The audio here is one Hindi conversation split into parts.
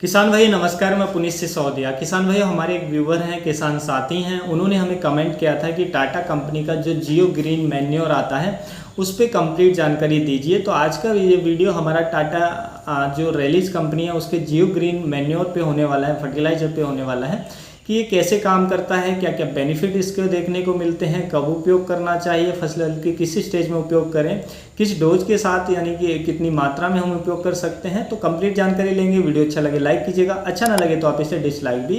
किसान भाई नमस्कार। मैं पुनीत से सौदिया। किसान भाई हमारे एक व्यूवर हैं, किसान साथी हैं, उन्होंने हमें कमेंट किया था कि टाटा कंपनी का जो जियो ग्रीन मैन्योर आता है उस पर कंप्लीट जानकारी दीजिए। तो आज का ये वीडियो हमारा टाटा जो रैलीज कंपनी है उसके जियो ग्रीन मैन्योर पे होने वाला है, फर्टिलाइजर पे होने वाला है कि ये कैसे काम करता है, क्या क्या बेनिफिट इसके देखने को मिलते हैं, कब उपयोग करना चाहिए, फसल के किस स्टेज में उपयोग करें, किस डोज के साथ यानी कि कितनी मात्रा में हम उपयोग कर सकते हैं। तो कंप्लीट जानकारी लेंगे। वीडियो अच्छा लगे लाइक कीजिएगा, अच्छा ना लगे तो आप इसे डिसलाइक भी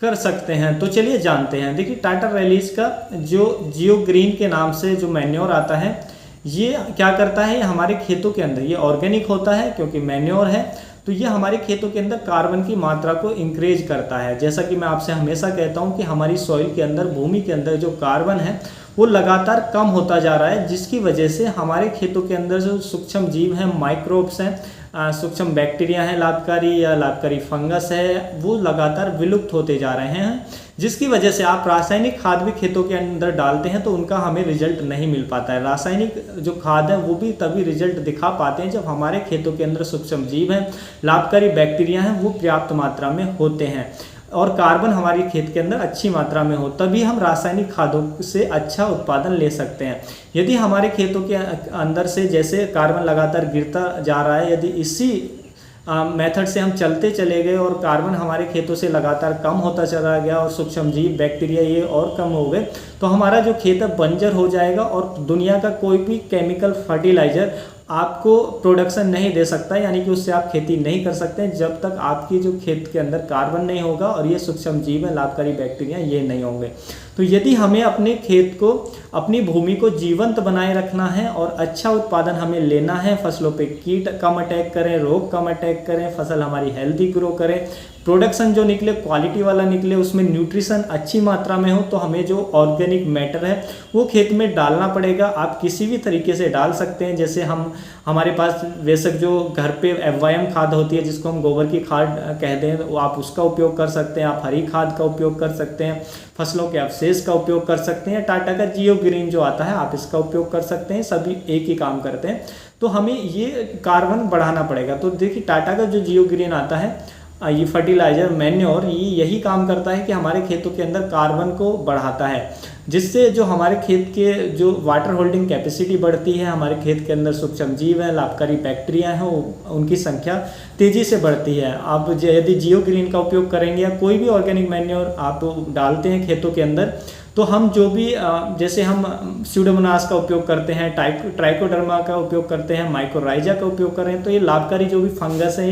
कर सकते हैं। तो चलिए जानते हैं। देखिए टाटा रैलीज का जो जियो ग्रीन के नाम से जो मैन्योर आता है ये क्या करता है, हमारे खेतों के अंदर ये ऑर्गेनिक होता है क्योंकि मैन्योर है, तो ये हमारे खेतों के अंदर कार्बन की मात्रा को इंक्रीज करता है। जैसा कि मैं आपसे हमेशा कहता हूं कि हमारी सॉइल के अंदर, भूमि के अंदर जो कार्बन है वो लगातार कम होता जा रहा है, जिसकी वजह से हमारे खेतों के अंदर जो सूक्ष्म जीव हैं, माइक्रोब्स हैं, सूक्ष्म बैक्टीरिया हैं, लाभकारी फंगस है, वो लगातार विलुप्त होते जा रहे हैं, जिसकी वजह से आप रासायनिक खाद भी खेतों के अंदर डालते हैं तो उनका हमें रिजल्ट नहीं मिल पाता है। रासायनिक जो खाद है वो भी तभी रिजल्ट दिखा पाते हैं जब हमारे खेतों के अंदर सूक्ष्म जीव हैं, लाभकारी बैक्टीरिया हैं, वो पर्याप्त मात्रा में होते हैं और कार्बन हमारी खेत के अंदर अच्छी मात्रा में हो, तभी हम रासायनिक खादों से अच्छा उत्पादन ले सकते हैं। यदि हमारे खेतों के अंदर से जैसे कार्बन लगातार गिरता जा रहा है, यदि इसी मेथड से हम चलते चले गए और कार्बन हमारे खेतों से लगातार कम होता चला गया और सूक्ष्म जीव, बैक्टीरिया ये और कम हो गए, तो हमारा जो खेत है बंजर हो जाएगा और दुनिया का कोई भी केमिकल फर्टिलाइजर आपको प्रोडक्शन नहीं दे सकता, यानी कि उससे आप खेती नहीं कर सकते जब तक आपकी जो खेत के अंदर कार्बन नहीं होगा और ये सूक्ष्म जीव है, लाभकारी बैक्टीरिया ये नहीं होंगे। तो यदि हमें अपने खेत को, अपनी भूमि को जीवंत बनाए रखना है और अच्छा उत्पादन हमें लेना है, फसलों पे कीट कम अटैक करें, रोग कम अटैक करें, फसल हमारी हेल्दी ग्रो करे, प्रोडक्शन जो निकले क्वालिटी वाला निकले, उसमें न्यूट्रिशन अच्छी मात्रा में हो, तो हमें जो ऑर्गेनिक मैटर है वो खेत में डालना पड़ेगा। आप किसी भी तरीके से डाल सकते हैं, जैसे हमारे पास बेशक जो घर पे FYM खाद होती है जिसको हम गोबर की खाद कहते हैं, वो आप उसका उपयोग कर सकते हैं, आप हरी खाद का उपयोग कर सकते हैं, फसलों के अवशेष का उपयोग कर सकते हैं, टाटा का जियो ग्रीन जो आता है आप इसका उपयोग कर सकते हैं, सभी एक ही काम करते हैं। तो हमें ये कार्बन बढ़ाना पड़ेगा। तो देखिए टाटा का जो जियो ग्रीन आता है ये फर्टिलाइजर मैन्योर ये यही काम करता है कि हमारे खेतों के अंदर कार्बन को बढ़ाता है, जिससे जो हमारे खेत के जो वाटर होल्डिंग कैपेसिटी बढ़ती है, हमारे खेत के अंदर सूक्ष्म जीव है, लाभकारी बैक्टीरिया हैं, उनकी संख्या तेज़ी से बढ़ती है। आप यदि जियो ग्रीन का उपयोग करेंगे या कोई भी ऑर्गेनिक मैन्योर आप डालते हैं खेतों के अंदर, तो हम जो भी जैसे हम स्यूडोमोनास का उपयोग करते हैं, ट्राइकोडर्मा का उपयोग करते हैं, माइकोराइजा का उपयोग कर रहे हैं, तो ये लाभकारी जो भी फंगस है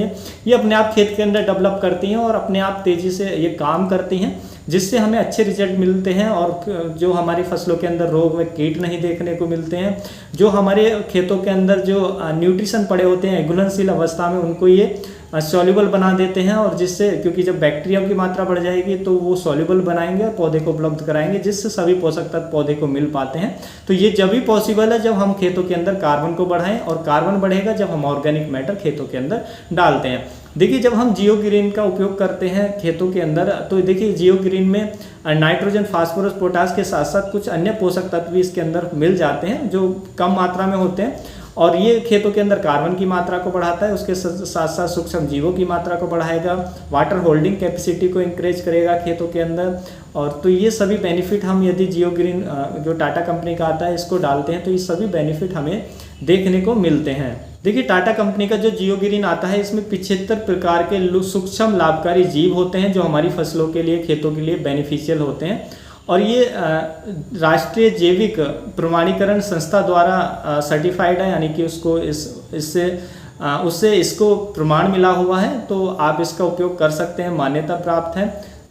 ये अपने आप खेत के अंदर डेवलप करती हैं और अपने आप तेज़ी से ये काम करती हैं, जिससे हमें अच्छे रिजल्ट मिलते हैं और जो हमारी फसलों के अंदर रोग व कीट नहीं देखने को मिलते हैं। जो हमारे खेतों के अंदर जो न्यूट्रिशन पड़े होते हैं घुलनशील अवस्था में, उनको ये सॉल्युबल बना देते हैं और जिससे, क्योंकि जब बैक्टीरिया की मात्रा बढ़ जाएगी तो वो सॉल्युबल बनाएंगे और पौधे को उपलब्ध कराएंगे, जिससे सभी पोषक तत्व पौधे को मिल पाते हैं। तो ये जब भी पॉसिबल है जब हम खेतों के अंदर कार्बन को बढ़ाएं, और कार्बन बढ़ेगा जब हम ऑर्गेनिक मैटर खेतों के अंदर डालते हैं। देखिए जब हम जियो ग्रीन का उपयोग करते हैं खेतों के अंदर, तो देखिए जियो ग्रीन में नाइट्रोजन, फास्फोरस, पोटास के साथ साथ कुछ अन्य पोषक तत्व भी इसके अंदर मिल जाते हैं जो कम मात्रा में होते हैं, और ये खेतों के अंदर कार्बन की मात्रा को बढ़ाता है, उसके साथ साथ सूक्ष्म जीवों की मात्रा को बढ़ाएगा, वाटर होल्डिंग कैपेसिटी को इंक्रीज करेगा खेतों के अंदर। और तो ये सभी बेनिफिट हम यदि जियो ग्रीन जो टाटा कंपनी का आता है इसको डालते हैं तो ये सभी बेनिफिट हमें देखने को मिलते हैं। देखिए टाटा कंपनी का जो जियो ग्रीन आता है इसमें 75 प्रकार के सूक्ष्म लाभकारी जीव होते हैं जो हमारी फसलों के लिए, खेतों के लिए बेनिफिशियल होते हैं, और ये राष्ट्रीय जैविक प्रमाणीकरण संस्था द्वारा सर्टिफाइड है, यानी कि उसको उससे इसको प्रमाण मिला हुआ है, तो आप इसका उपयोग कर सकते हैं, मान्यता प्राप्त है,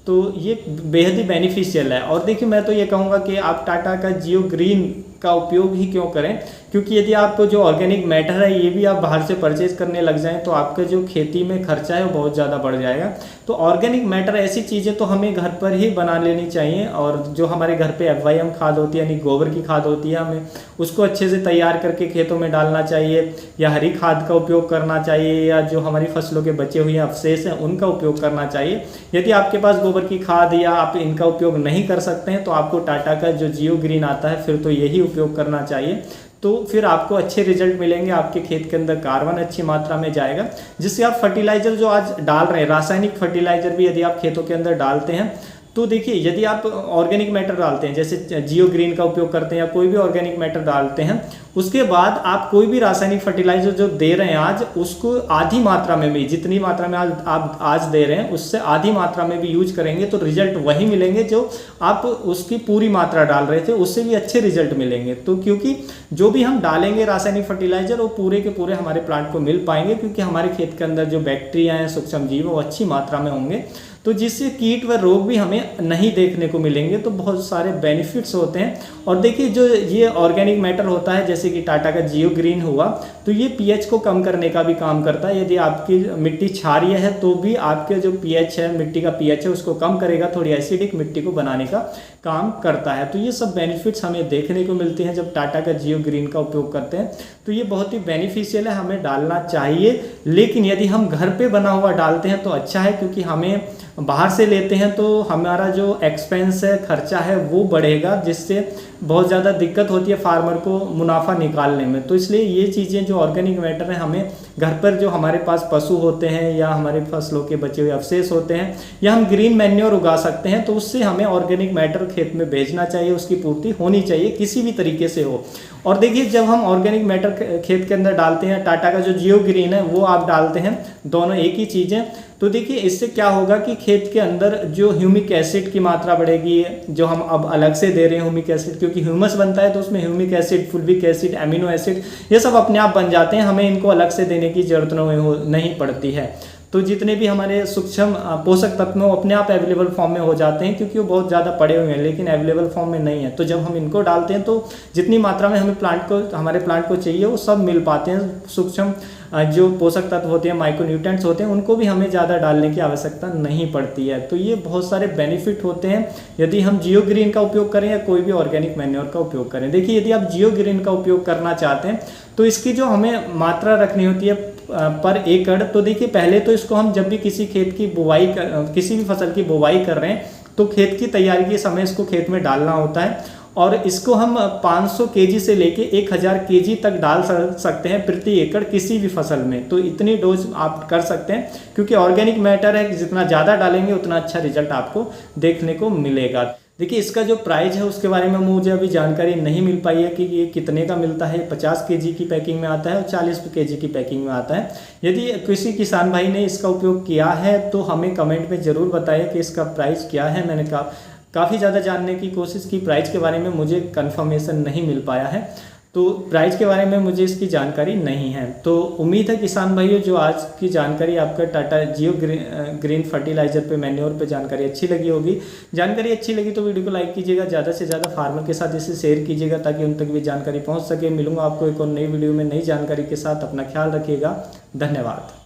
तो ये बेहद ही बेनिफिशियल है। और देखिए मैं तो ये कहूँगा कि आप टाटा का जियो ग्रीन का उपयोग ही क्यों करें, क्योंकि यदि आपको जो ऑर्गेनिक मैटर है ये भी आप बाहर से परचेज करने लग जाएं तो आपका जो खेती में खर्चा है वो बहुत ज़्यादा बढ़ जाएगा। तो ऑर्गेनिक मैटर ऐसी चीज़ें तो हमें घर पर ही बना लेनी चाहिए, और जो हमारे घर पे FYM खाद होती है यानी गोबर की खाद होती है, हमें उसको अच्छे से तैयार करके खेतों में डालना चाहिए, या हरी खाद का उपयोग करना चाहिए, या जो हमारी फसलों के बचे हुए अवशेष हैं उनका उपयोग करना चाहिए। यदि आपके पास गोबर की खाद या आप इनका उपयोग नहीं कर सकते हैं तो आपको टाटा का जो जियो ग्रीन आता है फिर तो यही उपयोग करना चाहिए, तो फिर आपको अच्छे रिजल्ट मिलेंगे, आपके खेत के अंदर कार्बन अच्छी मात्रा में जाएगा, जिससे आप फर्टिलाइजर जो आज डाल रहे हैं, रासायनिक फर्टिलाइजर भी यदि आप खेतों के अंदर डालते हैं, तो देखिए यदि आप ऑर्गेनिक मैटर डालते हैं, जैसे जियो ग्रीन का उपयोग करते हैं या कोई भी ऑर्गेनिक मैटर डालते हैं, उसके बाद आप कोई भी रासायनिक फर्टिलाइजर जो दे रहे हैं आज, उसको आधी मात्रा में भी, जितनी मात्रा में आप आज दे रहे हैं उससे आधी मात्रा में भी यूज करेंगे तो रिजल्ट वही मिलेंगे जो आप उसकी पूरी मात्रा डाल रहे थे, उससे भी अच्छे रिजल्ट मिलेंगे। तो क्योंकि जो भी हम डालेंगे रासायनिक फर्टिलाइजर वो पूरे के पूरे हमारे प्लांट को मिल पाएंगे, क्योंकि हमारे खेत के अंदर जो बैक्टीरिया हैं, सूक्ष्म जीव, वो अच्छी मात्रा में होंगे, तो जिससे कीट व रोग भी हमें नहीं देखने को मिलेंगे। तो बहुत सारे बेनिफिट्स होते हैं। और देखिए जो ये ऑर्गेनिक मैटर होता है, जैसे कि टाटा का जियो ग्रीन हुआ, तो ये पीएच को कम करने का भी काम करता है। यदि आपकी मिट्टी क्षारीय है तो भी आपके जो पीएच है, मिट्टी का पीएच है, उसको कम करेगा, थोड़ी एसिडिक मिट्टी को बनाने का काम करता है। तो ये सब बेनिफिट्स हमें देखने को मिलते हैं जब टाटा का जियो ग्रीन का उपयोग करते हैं। तो ये बहुत ही बेनिफिशियल है, हमें डालना चाहिए। लेकिन यदि हम घर पे बना हुआ डालते हैं तो अच्छा है, क्योंकि हमें बाहर से लेते हैं तो हमारा जो एक्सपेंस है, खर्चा है, वो बढ़ेगा, जिससे बहुत ज़्यादा दिक्कत होती है फार्मर को मुनाफा निकालने में। तो इसलिए ये चीज़ें जो ऑर्गेनिक मैटर है, हमें घर पर जो हमारे पास पशु होते हैं या हमारे फसलों के बचे हुए अवशेष होते हैं, या हम ग्रीन मैन्योर उगा सकते हैं, तो उससे हमें ऑर्गेनिक मैटर खेत में भेजना चाहिए, उसकी पूर्ति होनी चाहिए किसी भी तरीके से हो। और देखिए जब हम ऑर्गेनिक मैटर खेत के अंदर डालते हैं, टाटा का जो जियो ग्रीन है वो आप डालते हैं, दोनों एक ही चीज़ है, तो देखिए इससे क्या होगा कि खेत के अंदर जो ह्यूमिक एसिड की मात्रा बढ़ेगी, जो हम अब अलग से दे रहे हैं ह्यूमिक एसिड, क्योंकि ह्यूमस बनता है तो उसमें humic acid, fulvic acid, amino acid, ये सब अपने आप बन जाते हैं, हमें इनको अलग से देने की जरूरत नहीं पड़ती है। तो जितने भी हमारे सूक्ष्म पोषक तत्व वो अपने आप अवेलेबल फॉर्म में हो जाते हैं, क्योंकि वो बहुत ज़्यादा पड़े हुए हैं लेकिन अवेलेबल फॉर्म में नहीं है। तो जब हम इनको डालते हैं तो जितनी मात्रा में हमारे प्लांट को चाहिए वो सब मिल पाते हैं। सूक्ष्म जो पोषक तत्व होते हैं, माइक्रोन्यूट्रिएंट्स होते हैं, उनको भी हमें ज़्यादा डालने की आवश्यकता नहीं पड़ती है। तो ये बहुत सारे बेनिफिट होते हैं यदि हम जियो ग्रीन का उपयोग करें या कोई भी ऑर्गेनिक मैन्योर का उपयोग करें। देखिए यदि आप जियो ग्रीन का उपयोग करना चाहते हैं तो इसकी जो हमें मात्रा रखनी होती है पर एकड़, तो देखिए पहले तो इसको हम जब भी किसी खेत की बुवाई किसी भी फसल की बुवाई कर रहे हैं तो खेत की तैयारी के समय इसको खेत में डालना होता है, और इसको हम 500 केजी से लेके 1000 केजी तक डाल सकते हैं प्रति एकड़ किसी भी फसल में। तो इतनी डोज आप कर सकते हैं, क्योंकि ऑर्गेनिक मैटर है कि जितना ज़्यादा डालेंगे उतना अच्छा रिजल्ट आपको देखने को मिलेगा। देखिए इसका जो प्राइस है उसके बारे में मुझे अभी जानकारी नहीं मिल पाई है कि ये कितने का मिलता है। 50 केजी की पैकिंग में आता है और 40 केजी की पैकिंग में आता है। यदि किसी किसान भाई ने इसका उपयोग किया है तो हमें कमेंट में ज़रूर बताइए कि इसका प्राइस क्या है। मैंने काफ़ी ज़्यादा जानने की कोशिश की, प्राइस के बारे में मुझे कंफर्मेशन नहीं मिल पाया है, तो प्राइस के बारे में मुझे इसकी जानकारी नहीं है। तो उम्मीद है किसान भाइयों जो आज की जानकारी आपका टाटा जियो ग्रीन फर्टिलाइजर पे, मैन्योर पे जानकारी अच्छी लगी होगी। जानकारी अच्छी लगी तो वीडियो को लाइक कीजिएगा, ज़्यादा से ज़्यादा फार्मर के साथ इसे शेयर कीजिएगा ताकि उन तक भी जानकारी पहुँच सके। मिलूंगा आपको एक और नई वीडियो में नई जानकारी के साथ। अपना ख्याल रखिएगा। धन्यवाद।